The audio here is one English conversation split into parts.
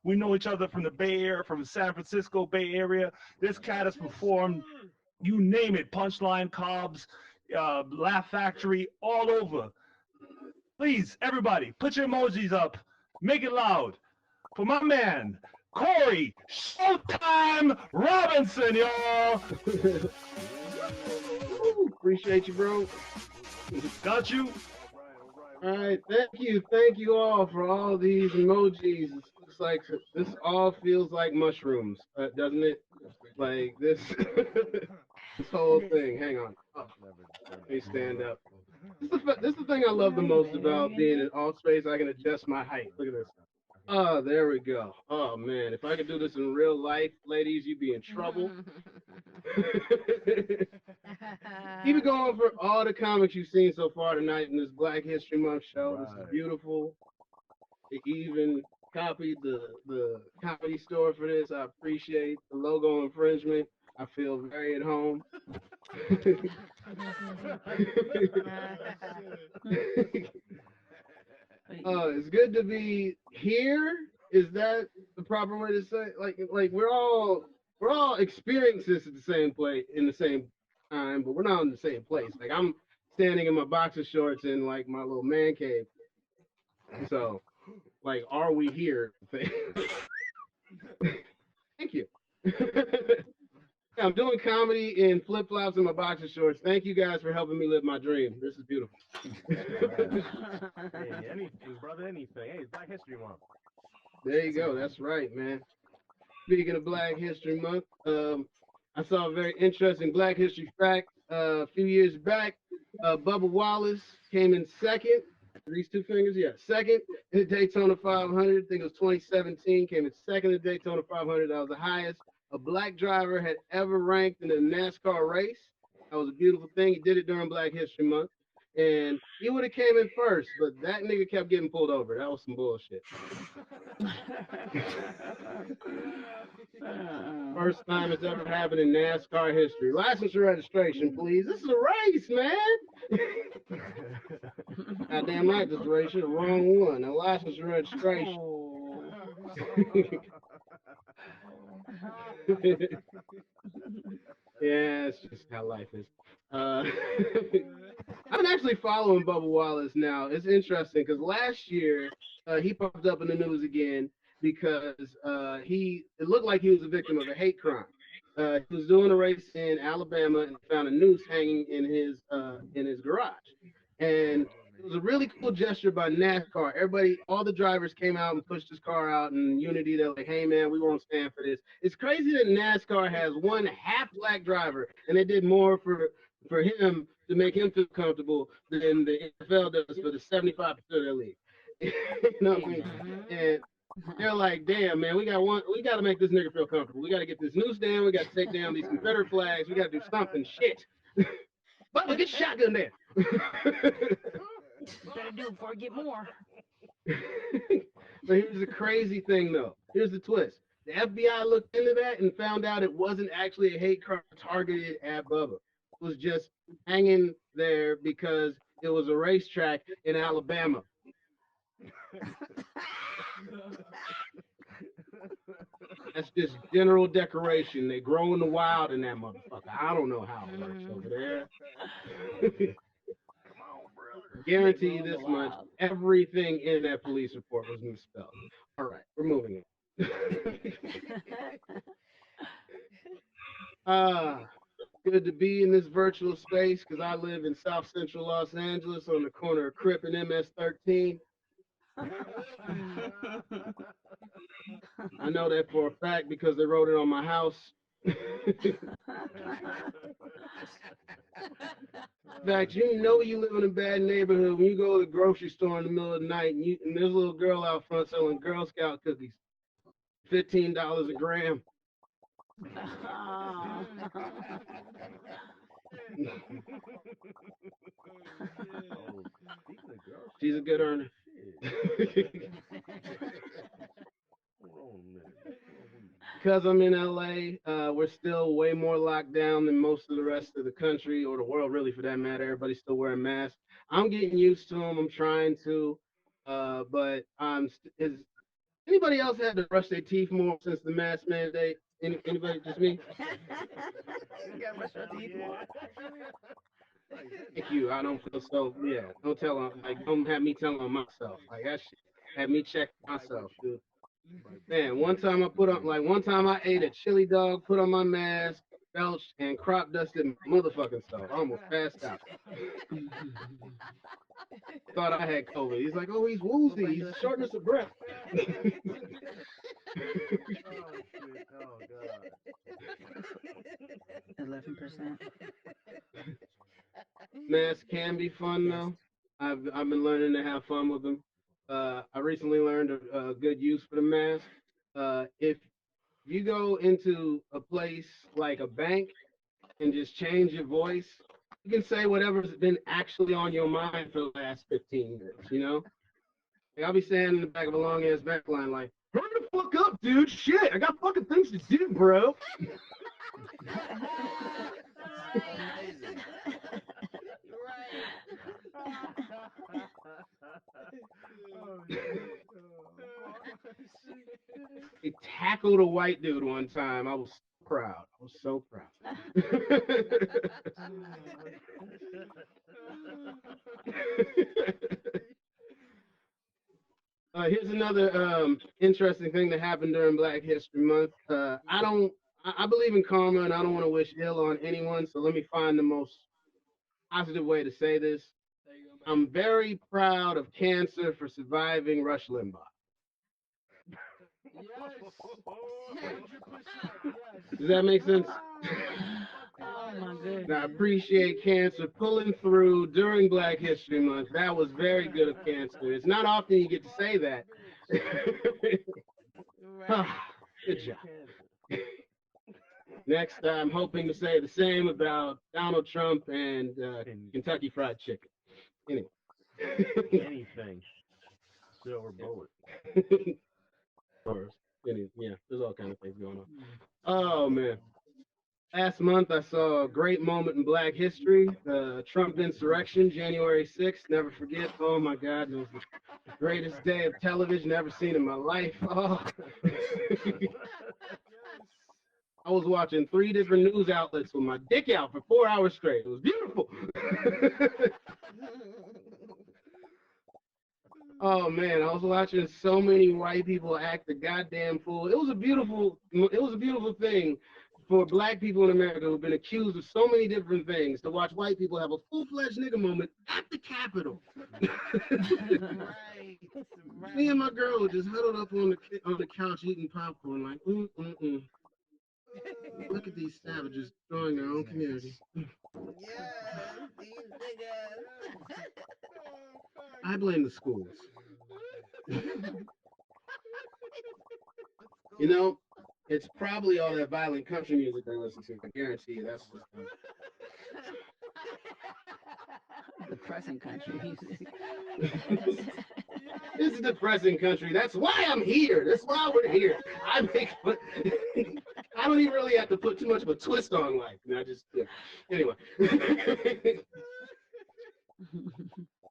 We know each other from the Bay Area, from the San Francisco Bay Area. This cat has performed, you name it, Punchline, Cobb's, Laugh Factory, all over. Please, everybody, put your emojis up. Make it loud for my man, Cory Showtime Robinson, y'all. Appreciate you, bro. Got you. All right, thank you all for all these emojis. It looks like this all feels like mushrooms, doesn't it? Like this, this whole thing. Hang on, let me stand up. This is the thing I love the most about being in alt space. I can adjust my height. Look at this. Oh, there we go. Oh man, if I could do this in real life, ladies, you'd be in trouble. Keep it going for all the comics you've seen so far tonight in this Black History Month show. This is beautiful. They even copied the comedy store for this. I appreciate the logo infringement. I feel very at home. It's good to be here. Is that the proper way to say? Like we're all experiencing this at the same place in the same time, but we're not in the same place. Like I'm standing in my boxer shorts in like my little man cave. So, like, are we here? Thank you. I'm doing comedy in flip flops and my boxer shorts. Thank you guys for helping me live my dream. This is beautiful. Hey, anything, brother, anything. Hey, it's Black History Month. There you go. That's right, man. Speaking of Black History Month, I saw a very interesting Black History fact a few years back. Bubba Wallace came in second. These two fingers, yeah, second in the Daytona 500. I think it was 2017. Came in second in the Daytona 500. That was the highest a black driver had ever ranked in a NASCAR race. That was a beautiful thing. He did it during Black History Month. And he would have came in first, but that nigga kept getting pulled over. That was some bullshit. First time it's ever happened in NASCAR history. License and registration, please. This is a race, man. Goddamn right, this race. You're the wrong one. Now, license and registration. Yeah, it's just how life is. I've been actually following Bubba Wallace now. It's interesting because last year he popped up in the news again because it looked like he was a victim of a hate crime. He was doing a race in Alabama and found a noose hanging in his garage, and it was a really cool gesture by NASCAR. Everybody, all the drivers came out and pushed his car out in unity. They're like, "Hey man, we won't stand for this." It's crazy that NASCAR has one half black driver, and they did more for him to make him feel comfortable than the NFL does for the 75% of their league. You know what I mean? And they're like, damn, man, we got to make this nigga feel comfortable. We got to get this noose down. We got to take down these Confederate flags. We got to do something. Shit. But we get shotgun there. Better do it before I get more. But here's the crazy thing, though. Here's the twist. The FBI looked into that and found out it wasn't actually a hate crime targeted at Bubba. It was just hanging there because it was a racetrack in Alabama. That's just general decoration. They grow in the wild in that motherfucker. I don't know how it works over there. Guarantee you this much. Everything in that police report was misspelled. All right, we're moving on. Good to be in this virtual space because I live in South Central Los Angeles on the corner of Crip and MS 13. I know that for a fact because they wrote it on my house. In fact, you know you live in a bad neighborhood when you go to the grocery store in the middle of the night and there's a little girl out front selling Girl Scout cookies. $15 a gram. She's a good earner. Because I'm in LA, we're still way more locked down than most of the rest of the country or the world, really, for that matter. Everybody's still wearing masks. I'm getting used to them. I'm trying to, but Anybody else had to brush their teeth more since the mask mandate? Anybody? Just me? You gotta brush your teeth more. Thank you. I don't feel so. Yeah. Don't tell on. Like, don't have me telling on myself. Like that shit. Have me check myself, dude. Man, one time I ate a chili dog, put on my mask, belched, and crop dusted my motherfucking self. I almost passed out. Thought I had COVID. He's like, oh, he's woozy. He's shortness of breath. Oh shit! Oh god! 11%. Masks can be fun though. I've been learning to have fun with them. I recently learned a good use for the mask. If you go into a place like a bank and just change your voice, you can say whatever's been actually on your mind for the last 15 minutes, you know? Like, I'll be standing in the back of a long ass back line like, hurry the fuck up, dude. Shit, I got fucking things to do, bro. Amazing. Oh, shit. They tackled a white dude one time. I was so proud. I was so proud. Here's another interesting thing that happened during Black History Month. I believe in karma and I don't want to wish ill on anyone, so let me find the most positive way to say this. I'm very proud of cancer for surviving Rush Limbaugh. Yes. 100%. Yes. Does that make sense? Oh my goodness. And I appreciate cancer pulling through during Black History Month. That was very good of cancer. It's not often you get to say that. Good job. Next, I'm hoping to say the same about Donald Trump and Kentucky Fried Chicken. Anyway. Anything. Silver bullet. Yeah, there's all kinds of things going on. Oh, man. Last month, I saw a great moment in Black history, the Trump insurrection, January 6th. Never forget. Oh, my God. It was the greatest day of television ever seen in my life. Oh. I was watching 3 different news outlets with my dick out for 4 hours straight. It was beautiful. Oh man, I was watching so many white people act the goddamn fool. It was a beautiful thing for Black people in America who've been accused of so many different things to watch white people have a full-fledged nigga moment at the Capitol. Right. Me and my girl were just huddled up on the couch eating popcorn, like, Look at these savages destroying their own community. Yes, these niggas. I blame the schools. You know, it's probably all that violent country music they listen to. I guarantee you that's what's going on. Depressing country music. This is depressing country. That's why I'm here. That's why we're here. I don't even really have to put too much of a twist on life. Anyway.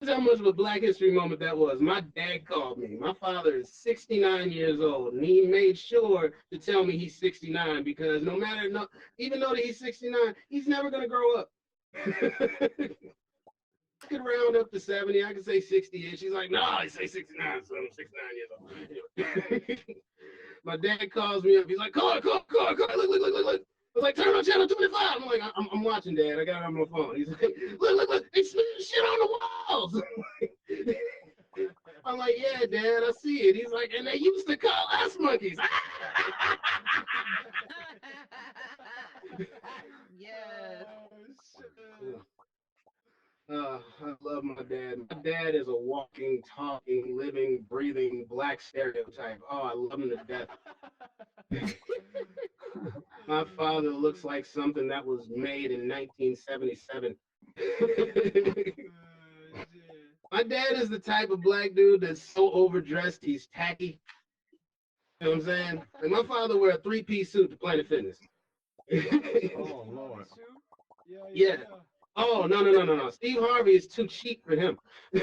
That's how much of a Black History moment that was. My dad called me. My father is 69 years old, and he made sure to tell me he's 69 because even though he's 69, he's never gonna grow up. I could round up to 70. I could say 60-ish. She's like, no, I say 69, so I'm 69 years old. My dad calls me up. He's like, Cory, look. I was like, turn on channel 25. I'm like, I'm watching, Dad. I got it on my phone. He's like, look, they spitting shit on the walls. I'm like, yeah, Dad, I see it. He's like, and they used to call us monkeys. Yes. I love my dad. My dad is a walking, talking, living, breathing Black stereotype. Oh, I love him to death. My father looks like something that was made in 1977. My dad is the type of Black dude that's so overdressed he's tacky. You know what I'm saying? Like my father wear a 3-piece suit to Planet Fitness. Oh Lord. Yeah. Oh no. Steve Harvey is too cheap for him. Oh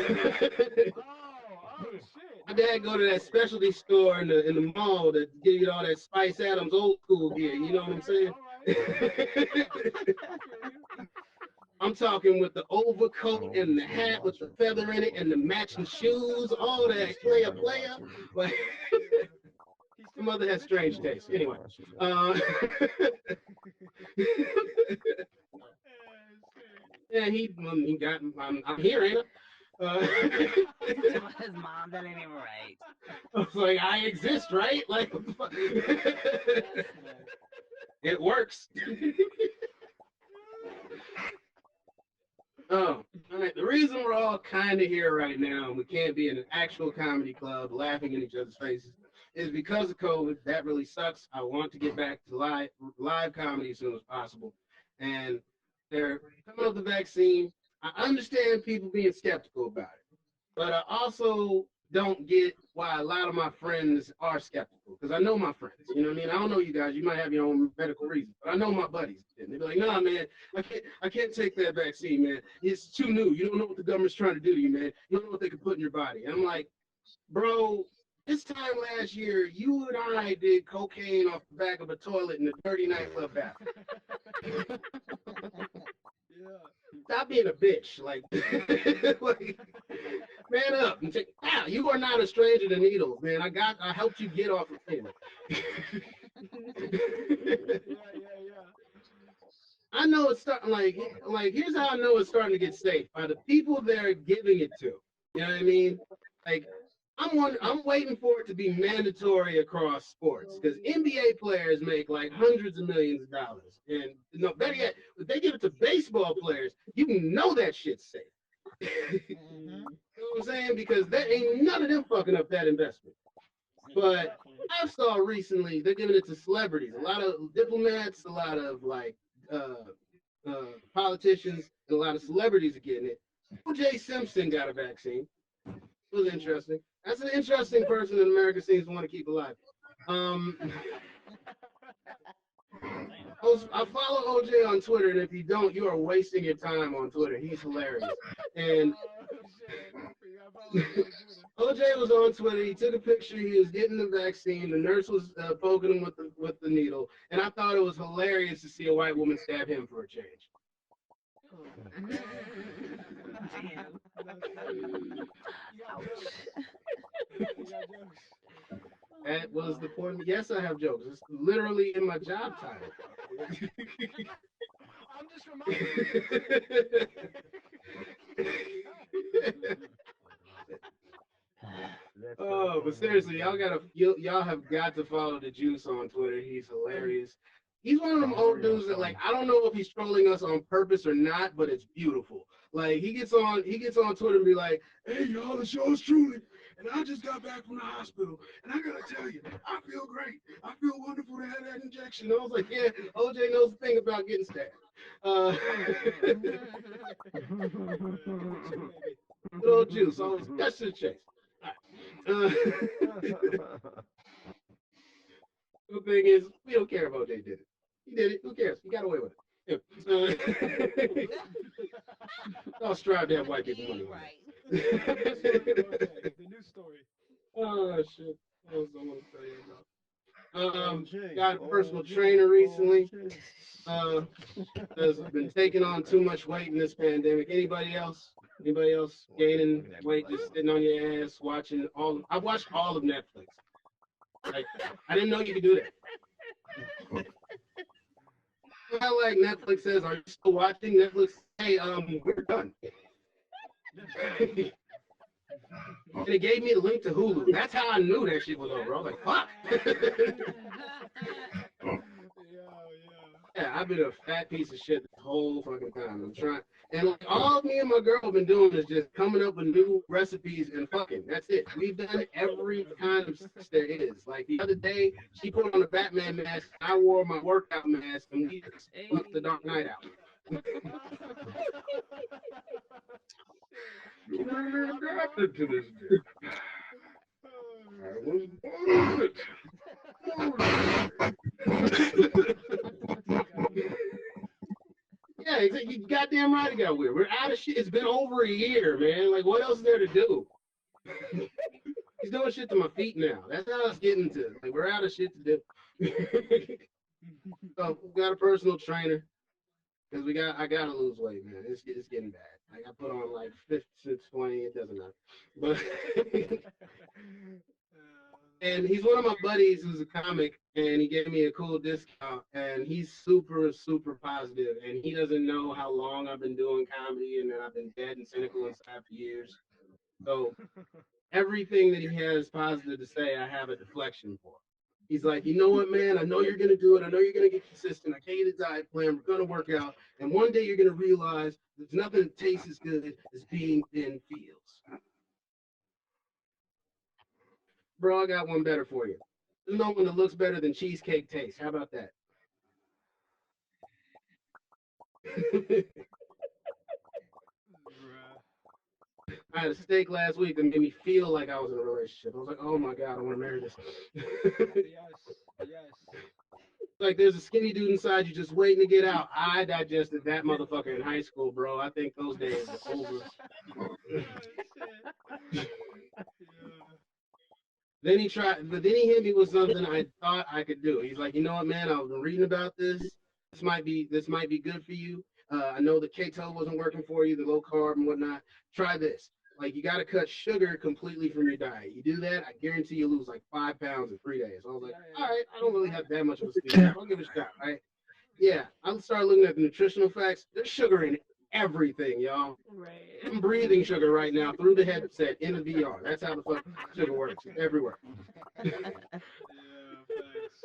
shit. My dad go to that specialty store in the mall that give you all that Spice Adams old school gear. You know what I'm saying? I'm talking with the overcoat and the hat with the feather in it and the matching shoes, all that player. Like, my mother has strange taste. Anyway, yeah, he got. I'm here, ain't I? His mom, that ain't even right. I was like, I exist, right? Like, what the fuck? It works. Oh, all right. The reason we're all kind of here right now and we can't be in an actual comedy club laughing in each other's faces is because of COVID. That really sucks. I want to get back to live comedy as soon as possible. And they're coming up with the vaccine. I understand people being skeptical about it, but I also don't get why a lot of my friends are skeptical because I know my friends. You know what I mean? I don't know you guys. You might have your own medical reasons, but I know my buddies. And they're like, "Nah, man, I can't take that vaccine, man. It's too new. You don't know what the government's trying to do to you, man. You don't know what they can put in your body." And I'm like, bro, this time last year, you and I did cocaine off the back of a toilet in a dirty nightclub bathroom. Stop being a bitch. Like, like, man up and take. Wow, you are not a stranger to needles, man. I helped you get off the thing. I know it's starting. Like, here's how I know it's starting to get safe by the people they're giving it to. You know what I mean? Like, I'm waiting for it to be mandatory across sports because NBA players make like hundreds of millions of dollars, and better yet, if they give it to baseball players, you know that shit's safe. You know what I'm saying? Because there ain't none of them fucking up that investment. But I saw recently they're giving it to celebrities, a lot of diplomats, a lot of like politicians, and a lot of celebrities are getting it. O.J. Simpson got a vaccine. It was interesting. That's an interesting person that America seems to want to keep alive. I follow OJ on Twitter, and if you don't, you are wasting your time on Twitter. He's hilarious. And OJ was on Twitter. He took a picture. He was getting the vaccine. The nurse was poking him with the needle, and I thought it was hilarious to see a white woman stab him for a change. That was the point. Yes, I have jokes. It's literally in my job title. I'm just reminding you. Oh, but seriously, y'all have got to follow the Juice on Twitter. He's hilarious. He's one of them old dudes that, like, I don't know if he's trolling us on purpose or not, but it's beautiful. Like, he gets on Twitter and be like, "Hey y'all, it's yours truly, and I just got back from the hospital, and I gotta tell you, I feel great. I feel wonderful to have that injection." I was like, yeah, OJ knows the thing about getting stabbed. Good old Juice, always cuts to the chase. The thing is, we don't care if OJ did it. He did it. Who cares? He got away with it. I'll strive to have white people money. Right. The new story. Oh shit! What else I want to tell you about? Got a personal trainer recently. Has been taking on too much weight in this pandemic. Anybody else? Anybody else gaining weight, just sitting on your ass, watching all? I've watched all of Netflix. Like, I didn't know you could do that. How, like, Netflix says, "Are you still watching?" Netflix, "Hey, we're done." And it gave me the link to Hulu. That's how I knew that shit was over. I was like, fuck. Yeah, I've been a fat piece of shit the whole fucking time. I'm trying, and like, all me and my girl have been doing is just coming up with new recipes and fucking. That's it. We've done every kind of sex there is. Like, the other day, she put on a Batman mask, I wore my workout mask, and we took the Dark Knight out. You never adapted to this dick. I was Yeah, exactly. You goddamn right it got weird. We're out of shit. It's been over a year, man. Like, what else is there to do? doing shit to my feet now. That's how it's getting to. Like, we're out of shit to do. So we got a personal trainer because I gotta lose weight, man. It's getting bad. Like, I put on like 50 to 20. It doesn't matter. But and he's one of my buddies who's a comic, and he gave me a cool discount. And he's super, super positive, and he doesn't know how long I've been doing comedy, and that I've been dead and cynical inside for years. So everything that he has positive to say, I have a deflection for. He's like, you know what, man? I know you're gonna do it. I know you're gonna get consistent. I gave you the diet plan. We're gonna work out, and one day you're gonna realize there's nothing that tastes as good as being thin feels. Bro, I got one better for you. There's no one that looks better than cheesecake tastes. How about that? I had a steak last week that made me feel like I was in a relationship. I was like, oh my God, I want to marry this. Yes. Like, there's a skinny dude inside you just waiting to get out. I digested that motherfucker in high school, bro. I think those days are over. Then he hit me with something I thought I could do. He's like, you know what, man? I've been reading about this. This might be good for you. I know the keto wasn't working for you, the low carb and whatnot. Try this. Like, you got to cut sugar completely from your diet. You do that, I guarantee you lose like 5 pounds in 3 days. I was like, all right, I don't really have that much of a speed. I'll give it a shot, right? Yeah, I started looking at the nutritional facts. There's sugar in everything, y'all. Right. I'm breathing sugar right now through the headset in the VR. That's how the fuck sugar works. It's everywhere.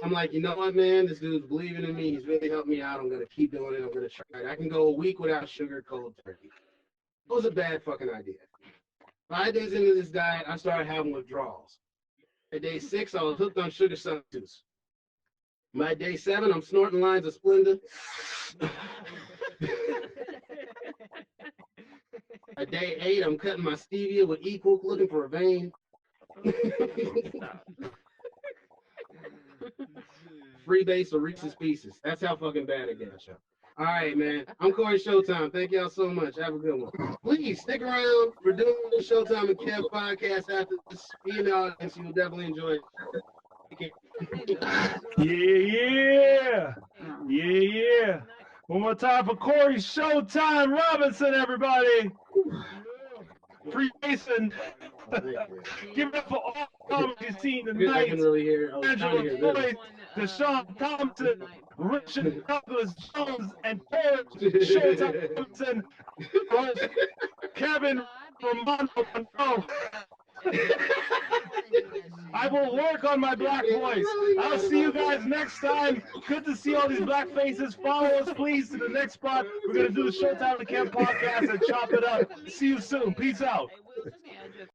I'm like, you know what, man? This dude's believing in me. He's really helped me out. I'm going to keep doing it. I'm going to try it. I can go a week without sugar cold turkey. It was a bad fucking idea. 5 days into this diet, I started having withdrawals. At day 6, I was hooked on sugar substitutes. By day 7, I'm snorting lines of Splenda. At day 8, I'm cutting my stevia with equal, looking for a vein. Freebase or Reese's Pieces. That's how fucking bad it gets, y'all. All right, man. I'm Cory Showtime. Thank y'all so much. Have a good one. Please stick around. We're doing the Showtime and Kev podcast after this. Be in the audience. You'll definitely enjoy it. Yeah. One more time for Cory Showtime Robinson, everybody. Freemason. Give it up for all comedy scene I tonight. can really hear. I was trying to hear this. Deshaun Thompson, Richard Douglas Jones, and Cory Showtime Robinson. Kevin Romano Monroe. I will work on my black voice. I'll see you guys next time. Good to see all these black faces. Follow us, please, to the next spot. We're going to do the Showtime and Kev podcast and chop it up. See you soon. Peace out.